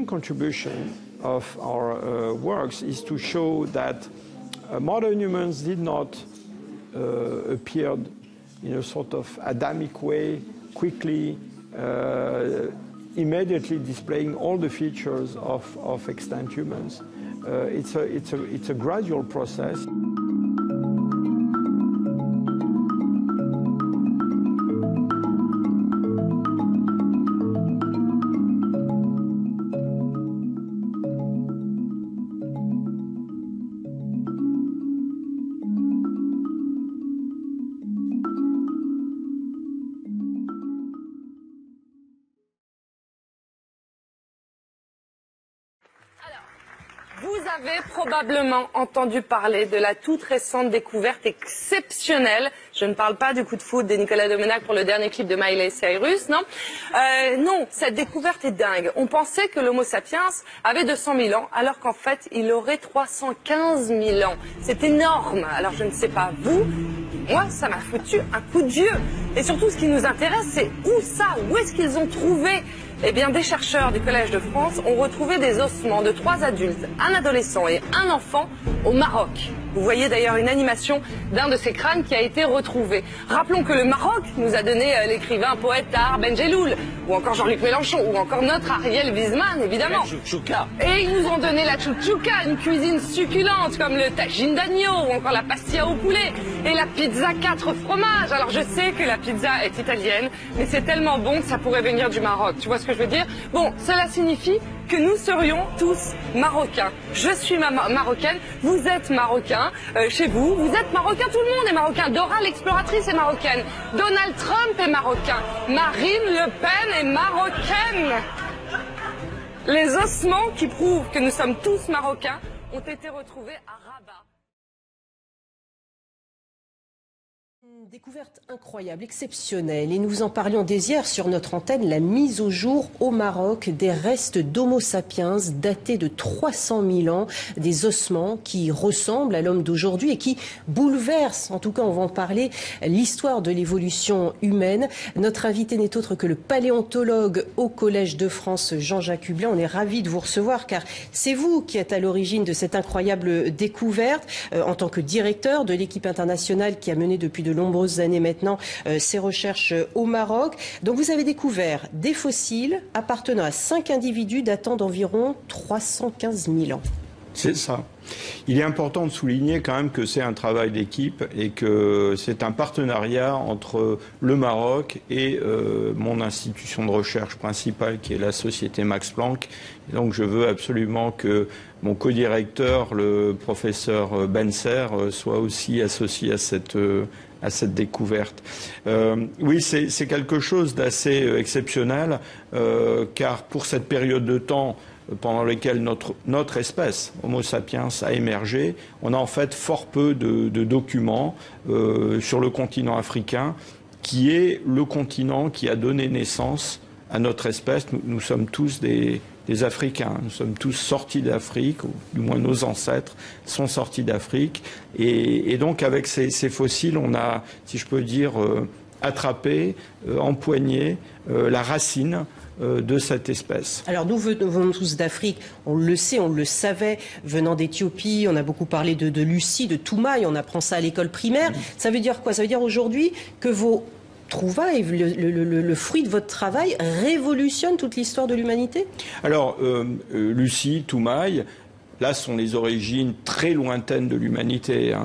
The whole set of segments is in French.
contribution of our works is to show that modern humans did not appear in a sort of Adamic way, quickly, immediately displaying all the features of extant humans. It's a gradual process. Vous avez probablement entendu parler de la toute récente découverte exceptionnelle. Je ne parle pas du coup de foot de Nicolas Domenac pour le dernier clip de Miley Cyrus, non. Non, cette découverte est dingue. On pensait que l'Homo sapiens avait 200 000 ans, alors qu'en fait, il aurait 315 000 ans. C'est énorme. Alors je ne sais pas vous, moi, ça m'a foutu un coup de vieux. Et surtout, ce qui nous intéresse, c'est où ça? Où est-ce qu'ils ont trouvé? Eh bien, des chercheurs du Collège de France ont retrouvé des ossements de 3 adultes, un adolescent et un enfant au Maroc. Vous voyez d'ailleurs une animation d'un de ces crânes qui a été retrouvé. Rappelons que le Maroc nous a donné l'écrivain poète Tahar Ben Jelloul, ou encore Jean-Luc Mélenchon, ou encore notre Ariel Wiesman, évidemment. Et ils nous ont donné la chouchouka, une cuisine succulente comme le tagine d'agneau, ou encore la pastilla au poulet, et la pizza 4 fromages. Alors je sais que la pizza est italienne, mais c'est tellement bon que ça pourrait venir du Maroc. Tu vois ce que je veux dire? Bon, cela signifie que nous serions tous marocains. Je suis marocaine, vous êtes marocain, chez vous, vous êtes marocain, tout le monde est marocain. Dora l'exploratrice est marocaine, Donald Trump est marocain, Marine Le Pen est marocaine. Les ossements qui prouvent que nous sommes tous marocains ont été retrouvés à Rabat. Une découverte incroyable, exceptionnelle, et nous en parlions dès hier sur notre antenne, la mise au jour au Maroc des restes d'Homo sapiens datés de 300 000 ans, des ossements qui ressemblent à l'homme d'aujourd'hui et qui bouleversent, en tout cas on va en parler, l'histoire de l'évolution humaine. Notre invité n'est autre que le paléontologue au Collège de France, Jean-Jacques Hublin. On est ravis de vous recevoir car c'est vous qui êtes à l'origine de cette incroyable découverte en tant que directeur de l'équipe internationale qui a mené depuis de nombreuses années maintenant ces recherches au Maroc. Donc vous avez découvert des fossiles appartenant à 5 individus datant d'environ 315 000 ans. C'est ça. Il est important de souligner quand même que c'est un travail d'équipe et que c'est un partenariat entre le Maroc et mon institution de recherche principale qui est la société Max Planck. Et donc je veux absolument que mon co-directeur, le professeur Benser, soit aussi associé à cette découverte. Oui, c'est quelque chose d'assez exceptionnel car pour cette période de temps pendant laquelle notre espèce, Homo sapiens, a émergé, on a en fait fort peu de documents sur le continent africain, qui est le continent qui a donné naissance à notre espèce. Nous sommes tous des Africains, nous sommes tous sortis d'Afrique, ou du moins nos ancêtres sont sortis d'Afrique. Et donc avec ces fossiles, on a, si je peux dire, attrapé, empoigné la racine de cette espèce. Alors nous venons tous d'Afrique, on le sait, on le savait, venant d'Éthiopie, on a beaucoup parlé de Lucie, de Toumaï, on apprend ça à l'école primaire. Ça veut dire quoi? Ça veut dire aujourd'hui que vos trouvailles, le fruit de votre travail révolutionne toute l'histoire de l'humanité? Alors, Lucie, Toumaï, là sont les origines très lointaines de l'humanité,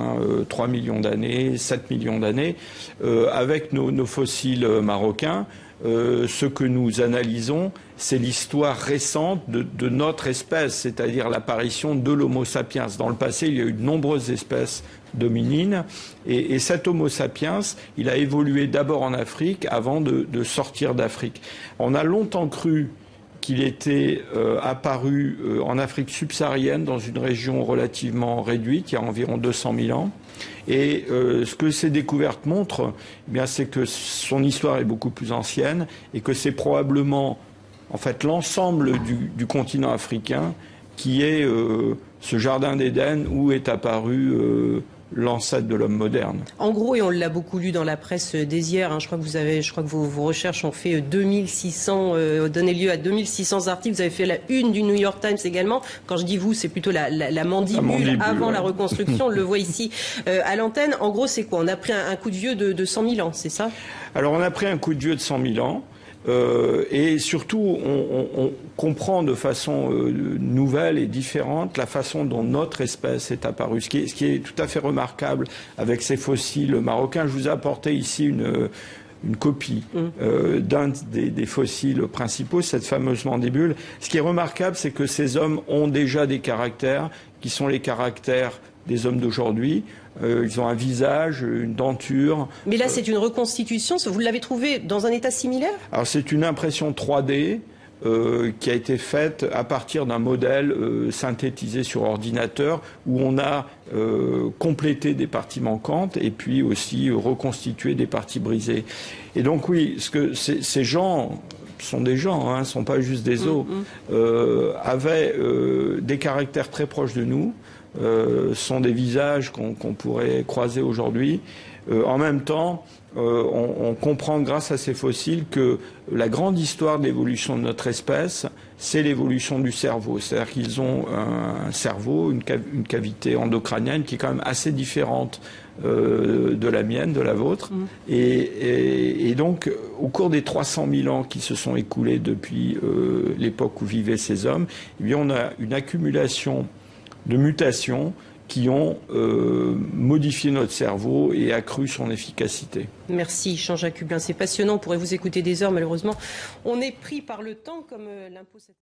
3 millions d'années, 7 millions d'années, avec nos fossiles marocains. Ce que nous analysons, c'est l'histoire récente de notre espèce, c'est-à-dire l'apparition de l'Homo sapiens. Dans le passé, il y a eu de nombreuses espèces dominines, et cet Homo sapiens, il a évolué d'abord en Afrique avant de sortir d'Afrique. On a longtemps cru qu'il était apparu en Afrique subsaharienne, dans une région relativement réduite, il y a environ 200 000 ans. Et ce que ces découvertes montrent, eh bien, c'est que son histoire est beaucoup plus ancienne et que c'est probablement en fait l'ensemble du continent africain qui est ce jardin d'Éden où est apparu l'ancêtre de l'homme moderne. En gros, et on l'a beaucoup lu dans la presse d'hier, hein, je crois que vos recherches ont fait 2600, donné lieu à 2600 articles. Vous avez fait la une du New York Times également. Quand je dis vous, c'est plutôt la mandibule avant la reconstruction. On le voit ici à l'antenne. En gros, c'est quoi? On a pris un coup de vieux de 100 000 ans, c'est ça? Alors, on a pris un coup de vieux de 100 000 ans. Et surtout, on comprend de façon nouvelle et différente la façon dont notre espèce est apparue. Ce qui est tout à fait remarquable avec ces fossiles marocains. Je vous ai apporté ici une copie d'un des fossiles principaux, cette fameuse mandibule. Ce qui est remarquable, c'est que ces hommes ont déjà des caractères qui sont les caractères des hommes d'aujourd'hui. Ils ont un visage, une denture. Mais là, c'est une reconstitution. Vous l'avez trouvé dans un état similaire? Alors, c'est une impression 3D qui a été faite à partir d'un modèle synthétisé sur ordinateur où on a complété des parties manquantes et puis aussi reconstitué des parties brisées. Et donc, oui, ces gens sont des gens, hein, ne sont pas juste des os, avaient des caractères très proches de nous. Sont des visages qu'on pourrait croiser aujourd'hui. En même temps, on comprend grâce à ces fossiles que la grande histoire de l'évolution de notre espèce, c'est l'évolution du cerveau. C'est-à-dire qu'ils ont un cerveau, une cavité endocrânienne qui est quand même assez différente de la mienne, de la vôtre. Et donc, au cours des 300 000 ans qui se sont écoulés depuis l'époque où vivaient ces hommes, eh bien, on a une accumulation de mutations qui ont modifié notre cerveau et accru son efficacité. Merci Jean-Jacques Hublin, c'est passionnant, on pourrait vous écouter des heures, malheureusement on est pris par le temps comme l'impose.